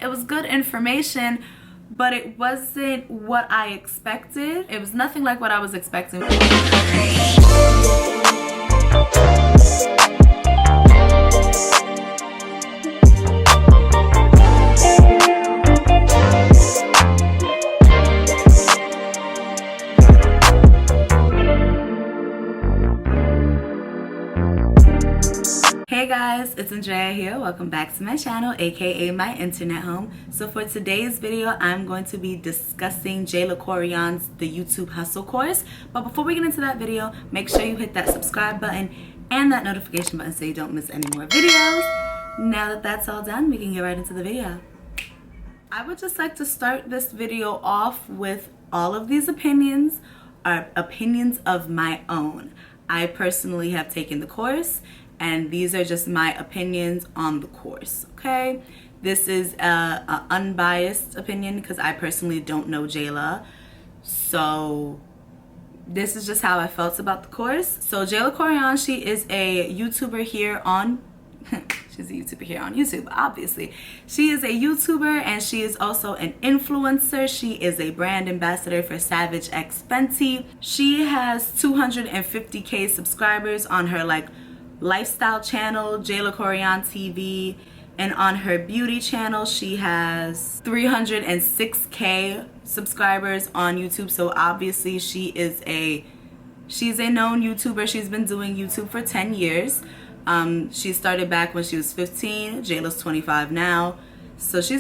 It was good information, but it wasn't what I expected. It was nothing like what I was expecting. Hey guys, it's Andrea here. Welcome back to my channel, aka my internet home. So for today's video, I'm going to be discussing Jayla KORIYAN'S The YouTube Hustle course. But before we get into that video, make sure you hit that subscribe button and that notification button so you don't miss any more videos. Now that that's all done, we can get right into the video. I would just like to start this video off with all of these opinions are opinions of my own. I personally have taken the course, and these are just my opinions on the course, okay? This is an unbiased opinion because I personally don't know Jayla. So this is just how I felt about the course. So Jayla KORIYAN'S, she is a YouTuber here on, she's a YouTuber here on YouTube, obviously. She is a YouTuber and she is also an influencer. She is a brand ambassador for Savage X Fenty. She has 250K subscribers on her lifestyle channel, Jayla KORIYAN TV, and on her beauty channel she has 306K subscribers on YouTube. So obviously she's a known YouTuber. She's been doing YouTube for 10 years. She started back when she was 15. Jayla's 25 now. So she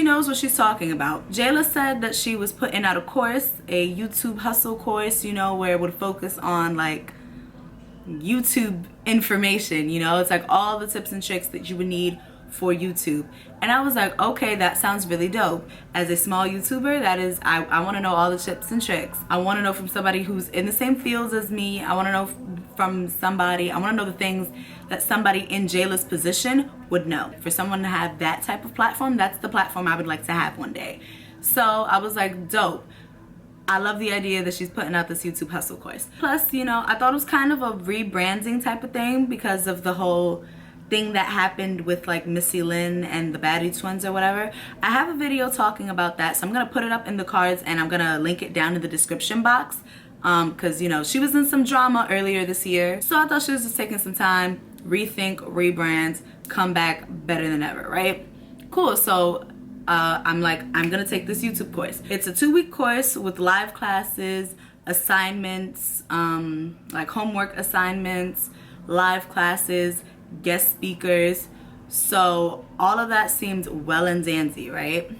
knows what she's talking about. Jayla said that she was putting out a course, a YouTube hustle course, you know, where it would focus on YouTube information, you know, it's like all the tips and tricks that you would need for YouTube. And I was like, okay, that sounds really dope. As a small YouTuber, that is, I want to know all the tips and tricks. I want to know from somebody who's in the same fields as me. I want to know from somebody, I want to know the things that somebody in Jayla's position would know. For someone to have that type of platform, that's the platform I would like to have one day. So I was like, dope. I love the idea that she's putting out this YouTube hustle course. Plus, you know, I thought it was kind of a rebranding type of thing because of the whole thing that happened with Missy Lynn and the Baddie twins or whatever. I have a video talking about that, so I'm gonna put it up in the cards and I'm gonna link it down in the description box because, you know, she was in some drama earlier this year. So I thought she was just taking some time, rethink, rebrand, come back better than ever, right? Cool, so I'm gonna take this YouTube course. It's a 2-week course with live classes, assignments, homework assignments, live classes, guest speakers. So all of that seemed well and dandy, right?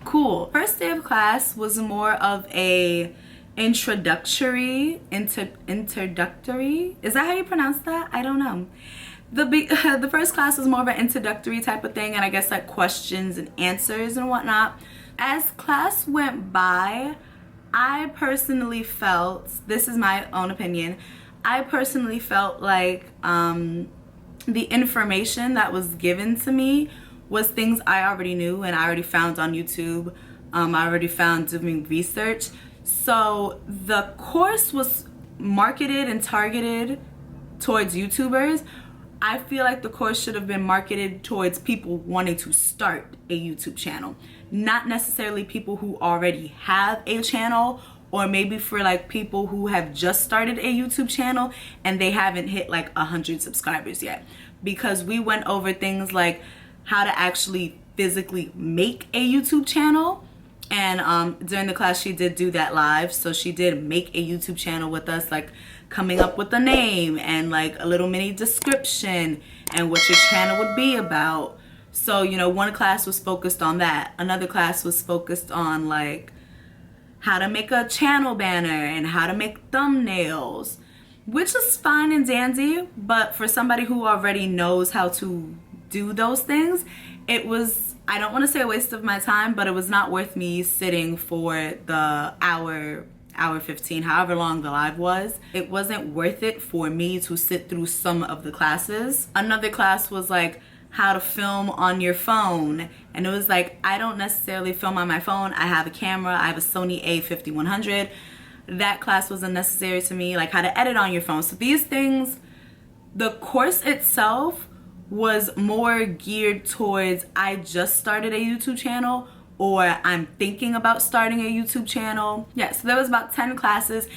Cool. First day of class was more of a introductory, is that how you pronounce that? I don't know. The first class was more of an introductory type of thing, and I guess questions and answers and whatnot. As class went by, I personally felt, this is my own opinion, I personally felt like the information that was given to me was things I already knew and I already found on YouTube. I already found doing research. So the course was marketed and targeted towards YouTubers. I feel like the course should have been marketed towards people wanting to start a YouTube channel, not necessarily people who already have a channel, or maybe for people who have just started a YouTube channel and they haven't hit 100 subscribers yet. Because we went over things like how to actually physically make a YouTube channel. And during the class she did do that live, so she did make a YouTube channel with us, coming up with a name and a little mini description and what your channel would be about. So, you know, one class was focused on that. Another class was focused on how to make a channel banner and how to make thumbnails, which is fine and dandy, but for somebody who already knows how to do those things, it was, I don't want to say a waste of my time, but it was not worth me sitting for the hour 15, however long the live was. It wasn't worth it for me to sit through some of the classes. Another class was how to film on your phone, and it was I don't necessarily film on my phone. I have a camera. I have a Sony A5100. That class was unnecessary to me. How to edit on your phone. So these things, the course itself was more geared towards I just started a YouTube channel or I'm thinking about starting a YouTube channel. Yeah, so there was about 10 classes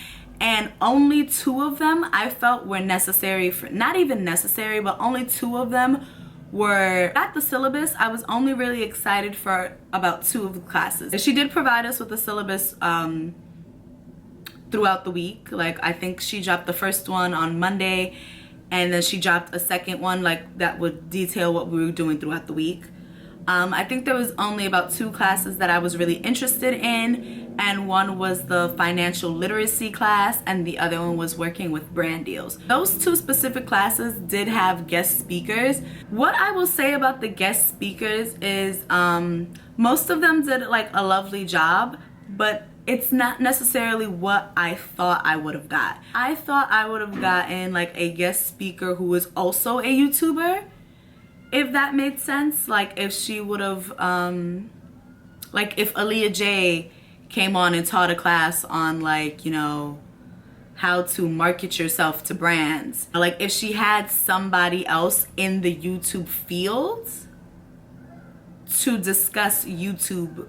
and only 2 of them I felt were necessary for, not even necessary, but only 2 of them were at the syllabus. I was only really excited for about 2 of the classes. She did provide us with the syllabus throughout the week. Like I think she dropped the first one on Monday and then she dropped a second one like that would detail what we were doing throughout the week. I think there was only about 2 classes that I was really interested in, and one was the financial literacy class and the other one was working with brand deals. Those 2 specific classes did have guest speakers. What I will say about the guest speakers is most of them did like a lovely job, but it's not necessarily what I thought I would have got. I thought I would have gotten like a guest speaker who was also a YouTuber, if that made sense. Like if she would have, like if Aaliyah J came on and taught a class on like, you know, how to market yourself to brands. Like if she had somebody else in the YouTube field to discuss YouTube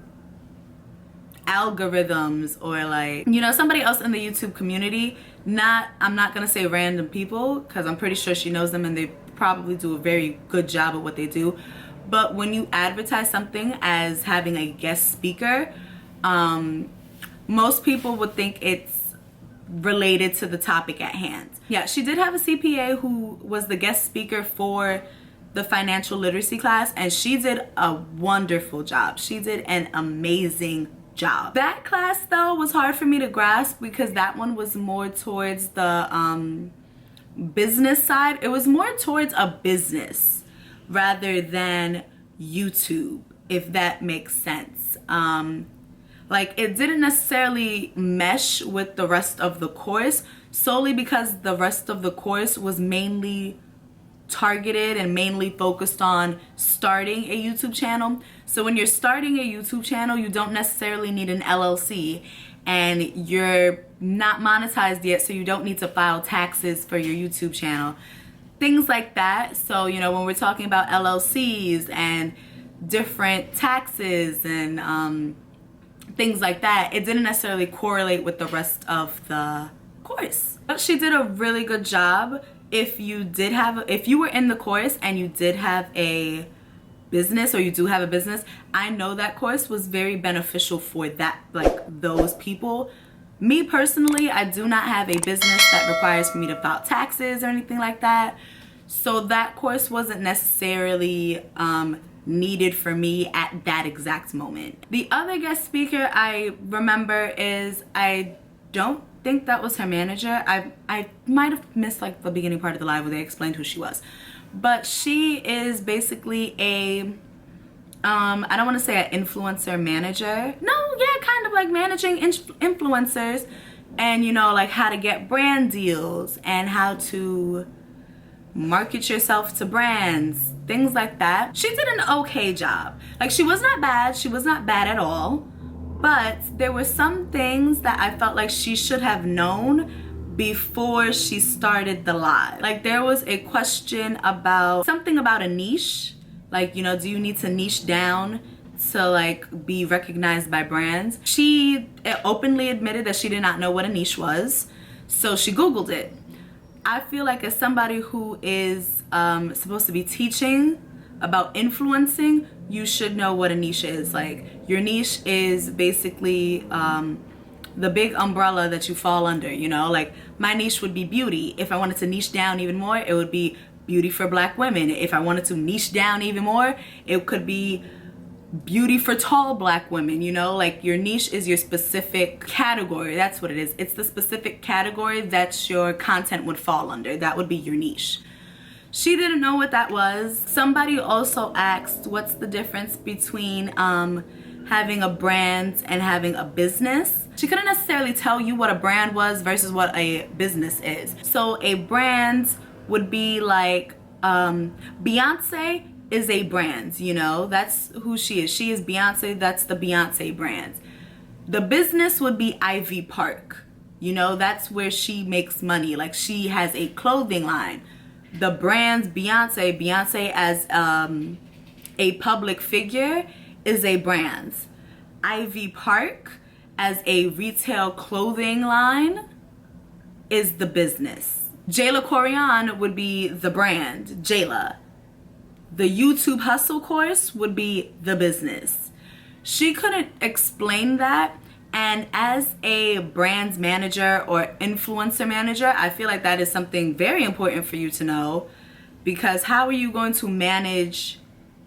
algorithms, or like, you know, somebody else in the YouTube community. I'm not gonna say random people because I'm pretty sure she knows them and they probably do a very good job at what they do. But when you advertise something as having a guest speaker, most people would think it's related to the topic at hand. Yeah, she did have a CPA who was the guest speaker for the financial literacy class, and she did a wonderful job. She did an amazing job. That class though was hard for me to grasp because that one was more towards the business side. It was more towards a business rather than YouTube, if that makes sense. Like it didn't necessarily mesh with the rest of the course solely because the rest of the course was mainly targeted and mainly focused on starting a YouTube channel. So when you're starting a YouTube channel, you don't necessarily need an LLC and you're not monetized yet, so you don't need to file taxes for your YouTube channel. Things like that. So, you know, when we're talking about LLCs and different taxes and things like that, it didn't necessarily correlate with the rest of the course. But she did a really good job. If you were in the course and you did have a business, or you do have a business, I know that course was very beneficial for that, like those people. Me personally, I do not have a business that requires for me to file taxes or anything like that. So that course wasn't necessarily needed for me at that exact moment. The other guest speaker I remember is, I don't think that was her manager. I might have missed like the beginning part of the live where they explained who she was. But she is basically a, I don't want to say an influencer manager. No, yeah, kind of like managing influencers and, you know, like how to get brand deals and how to market yourself to brands, things like that. She did an okay job. Like she was not bad. She was not bad at all. But there were some things that I felt like she should have known before she started the live. Like there was a question about something about a niche. Like, you know, do you need to niche down to like be recognized by brands? She openly admitted that she did not know what a niche was. So she Googled it. I feel like as somebody who is supposed to be teaching about influencing, you should know what a niche is. Like your niche is basically the big umbrella that you fall under, you know? Like my niche would be beauty. If I wanted to niche down even more, it would be beauty for Black women. If I wanted to niche down even more, it could be beauty for tall Black women, you know? Like your niche is your specific category. That's what it is. It's the specific category that your content would fall under. That would be your niche. She didn't know what that was. Somebody also asked, what's the difference between having a brand and having a business? She couldn't necessarily tell you what a brand was versus what a business is. So a brand would be like, Beyonce is a brand, you know? That's who she is. She is Beyonce, that's the Beyonce brand. The business would be Ivy Park. You know, that's where she makes money. Like she has a clothing line. the brands, Beyonce as a public figure is a brand. Ivy Park as a retail clothing line is the business. Jayla KORIYAN would be the brand, Jayla. The YouTube Hustle course would be the business. She couldn't explain that, and as a brand manager or influencer manager, I feel like that is something very important for you to know, because how are you going to manage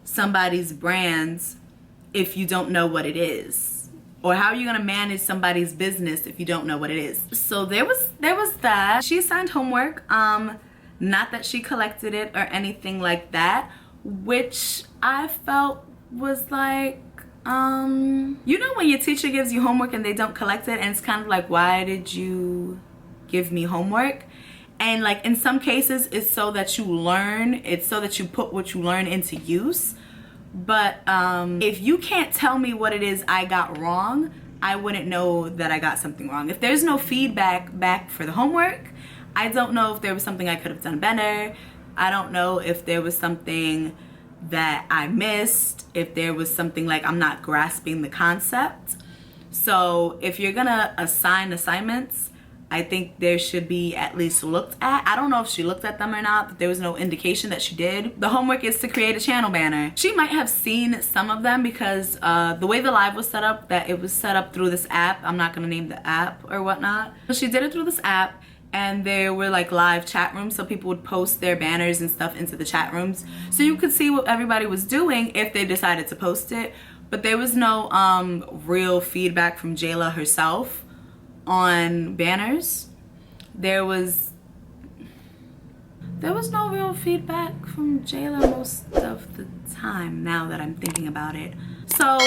somebody's brands if you don't know what it is? Or how are you going to manage somebody's business if you don't know what it is? So there was that. She assigned homework, not that she collected it or anything like that, which I felt was like, you know when your teacher gives you homework and they don't collect it, and it's kind of like, why did you give me homework? And like in some cases it's so that you learn, it's so that you put what you learn into use. But if you can't tell me what it is I got wrong, I wouldn't know that I got something wrong. If there's no feedback back for the homework, I don't know if there was something I could have done better. I don't know if there was something that I missed, if there was something like I'm not grasping the concept. So if you're gonna assign assignments, I think there should be at least looked at. I don't know if she looked at them or not, but there was no indication that she did. The homework is to create a channel banner. She might have seen some of them because the way the live was set up, that it was set up through this app. I'm not gonna name the app or whatnot. But she did it through this app, and there were like live chat rooms, so people would post their banners and stuff into the chat rooms, so you could see what everybody was doing if they decided to post it. But there was no real feedback from Jayla herself on banners. There was no real feedback from Jayla most of the time, now that I'm thinking about it. So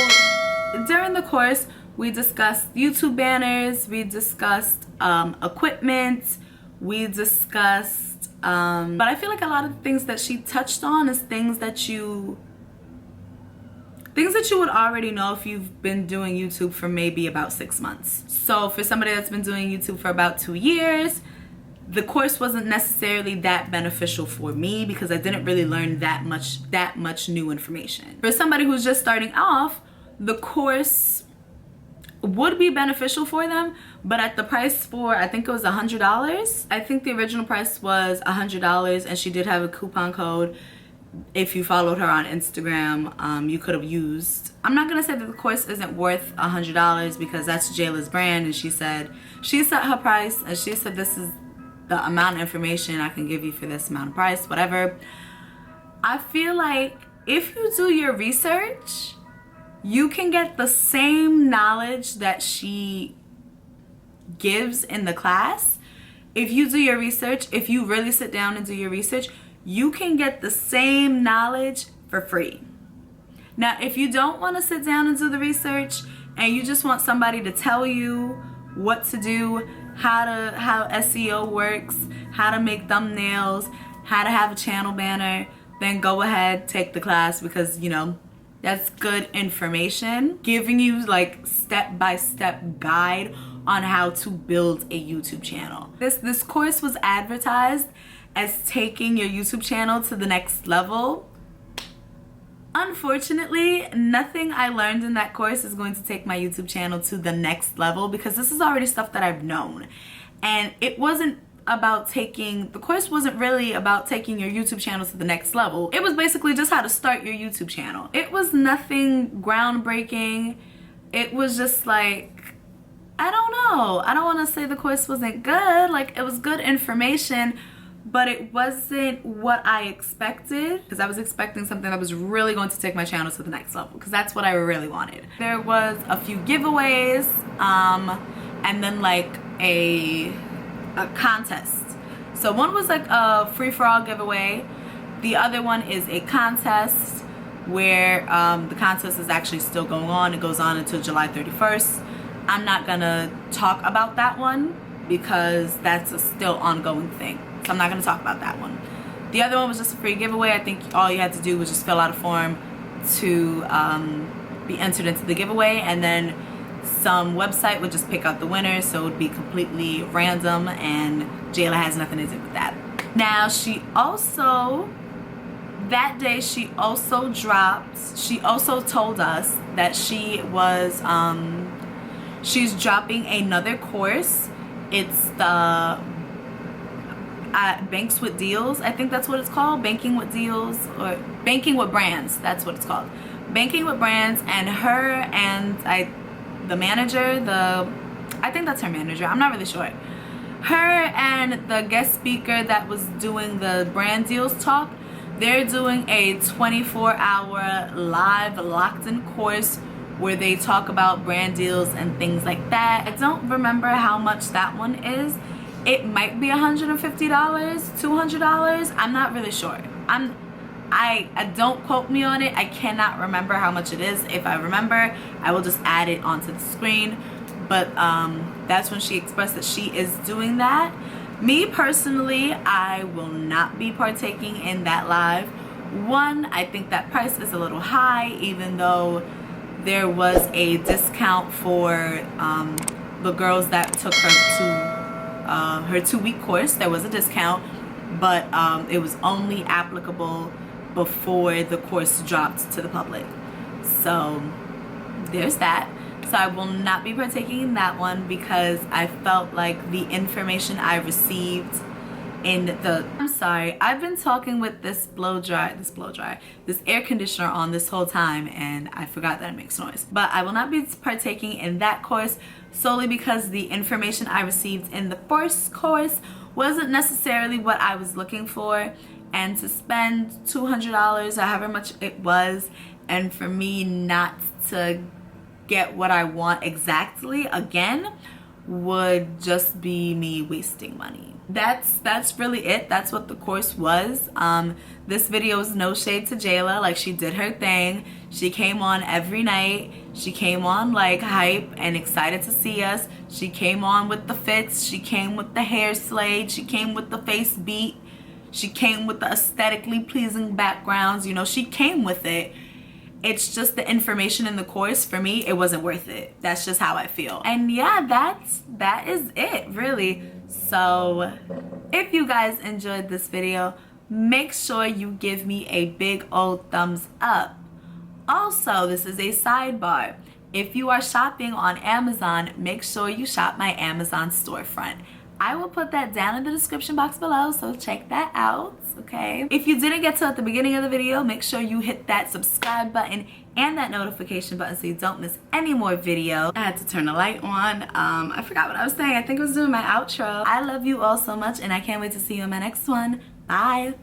during the course, we discussed YouTube banners, we discussed equipment, we discussed, but I feel like a lot of the things that she touched on is things that you would already know if you've been doing YouTube for maybe about 6 months. So for somebody that's been doing YouTube for about 2 years, the course wasn't necessarily that beneficial for me because I didn't really learn that much new information. For somebody who's just starting off, the course would be beneficial for them, but at the price for, I think it was $100. I think the original price was $100, and she did have a coupon code. If you followed her on Instagram, you could have used. I'm not gonna say that the course isn't worth $100 because that's Jayla's brand, and she set her price, and she said this is the amount of information I can give you for this amount of price, whatever. I feel like if you do your research, you can get the same knowledge that she gives in the class. If you do your research, if you really sit down and do your research, you can get the same knowledge for free. Now, if you don't want to sit down and do the research and you just want somebody to tell you what to do, how SEO works, how to make thumbnails, how to have a channel banner, then go ahead, take the class, because you know that's good information, giving you like step-by-step guide on how to build a YouTube channel. This course was advertised as taking your YouTube channel to the next level. Unfortunately, nothing I learned in that course is going to take my YouTube channel to the next level, because this is already stuff that I've known. And it wasn't about the course wasn't really about taking your YouTube channel to the next level. It was basically just how to start your YouTube channel. It was nothing groundbreaking. It was just like, I don't know. I don't want to say the course wasn't good. Like, it was good information, but it wasn't what I expected, because I was expecting something that was really going to take my channel to the next level, because that's what I really wanted. There was a few giveaways, and then like a contest. So one was like a free-for-all giveaway. The other one is a contest where the contest is actually still going on. It goes on until July 31st. I'm not gonna talk about that one because that's a still ongoing thing. So I'm not gonna talk about that one. The other one was just a free giveaway. I think all you had to do was just fill out a form to be entered into the giveaway, and then some website would just pick out the winner, so it would be completely random, and Jayla has nothing to do with that. Now she also, that day she also told us that she was she's dropping another course. It's the Banks with Deals, I think that's what it's called. Banking with Deals, or Banking with Brands, that's what it's called. Banking with Brands. And her and the manager, I think that's her manager, I'm not really sure. Her and the guest speaker that was doing the brand deals talk, they're doing a 24-hour live locked-in course where they talk about brand deals and things like that. I don't remember how much that one is. It might be $150, $200. I'm not really sure. I don't quote me on it. I cannot remember how much it is. If I remember, I will just add it onto the screen. But that's when she expressed that she is doing that. Me personally, I will not be partaking in that live. One, I think that price is a little high, even though there was a discount for the girls that took her to her 2-week course. There was a discount, but it was only applicable before the course dropped to the public. So there's that. So I will not be partaking in that one because I felt like the information I received in the, I'm sorry, I've been talking with this air conditioner on this whole time, and I forgot that it makes noise. But I will not be partaking in that course solely because the information I received in the first course wasn't necessarily what I was looking for. And to spend $200 or however much it was, and for me not to get what I want exactly again, would just be me wasting money. That's really it. That's what the course was. This video is no shade to Jayla. Like, she did her thing. She came on every night. She came on like hype and excited to see us. She came on with the fits. She came with the hair slayed. She came with the face beat. She came with the aesthetically pleasing backgrounds. You know, she came with it. It's just the information in the course, for me, it wasn't worth it. That's just how I feel. And yeah, that is it, really. So if you guys enjoyed this video, make sure you give me a big old thumbs up. Also, this is a sidebar. If you are shopping on Amazon, make sure you shop my Amazon storefront. I will put that down in the description box below, so check that out, okay? If you didn't get to at the beginning of the video, make sure you hit that subscribe button and that notification button so you don't miss any more videos. I had to turn the light on. I forgot what I was saying. I think I was doing my outro. I love you all so much, and I can't wait to see you in my next one. Bye.